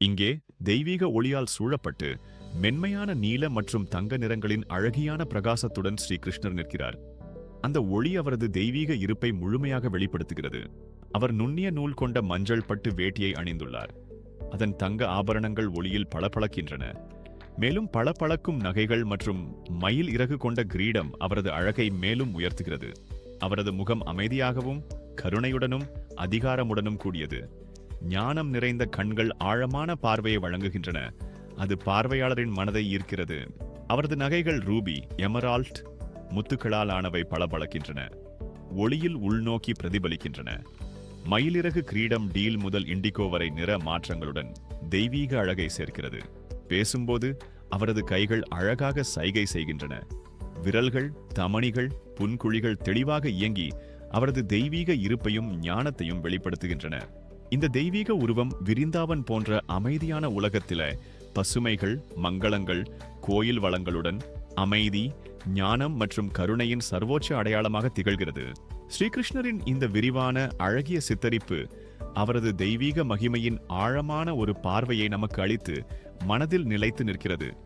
இங்கே தெய்வீக ஒளியால் சூழப்பட்டு மென்மையான நீல மற்றும் தங்க நிறங்களின் அழகியான பிரகாசத்துடன் ஸ்ரீகிருஷ்ணர் நிற்கிறார். அந்த ஒளி அவரது தெய்வீக இருப்பை முழுமையாக வெளிப்படுத்துகிறது. அவர் நுண்ணிய நூல் கொண்ட மஞ்சள் பட்டு வேட்டியை அணிந்துள்ளார். அதன் தங்க ஆபரணங்கள் ஒளியில் பளபளக்கின்றன. மேலும் பளபளக்கும் நகைகள் மற்றும் மயில் இறகு கொண்ட கிரீடம் அவரது அழகை மேலும் உயர்த்துகிறது. அவரது முகம் அமைதியாகவும் கருணையுடனும் அதிகாரமுடனும் கூடியது. ஞானம் நிறைந்த கண்கள் ஆழமான பார்வையை வழங்குகின்றன. அது பார்வையாளரின் மனதை ஈர்க்கிறது. அவரது நகைகள் ரூபி, எமரால்ட் முத்துக்களால் ஆனவை பளபளக்கின்றன. ஒளியில் உள்நோக்கி பிரதிபலிக்கின்றன. மயிலிறகு கிரீடம் டீல் முதல் இண்டிகோ வரை நிற மாற்றங்களுடன் தெய்வீக அழகை சேர்க்கிறது. பேசும்போது அவரது கைகள் அழகாக சைகை செய்கின்றன. விரல்கள், தமணிகள், புன்குழிகள் தெளிவாக இயங்கி அவரது தெய்வீக இருப்பையும் ஞானத்தையும் வெளிப்படுத்துகின்றன. இந்த தெய்வீக உருவம் விரிந்தாவன் போன்ற அமைதியான உலகத்தில பசுமைகள், மங்களங்கள், கோயில் வளங்களுடன் அமைதி, ஞானம் மற்றும் கருணையின் சர்வோச்ச அடையாளமாக திகழ்கிறது. ஸ்ரீகிருஷ்ணரின் இந்த விரிவான அழகிய சித்தரிப்பு அவரது தெய்வீக மகிமையின் ஆழமான ஒரு பார்வையை நமக்கு அளித்து மனதில் நிலைத்து நிற்கிறது.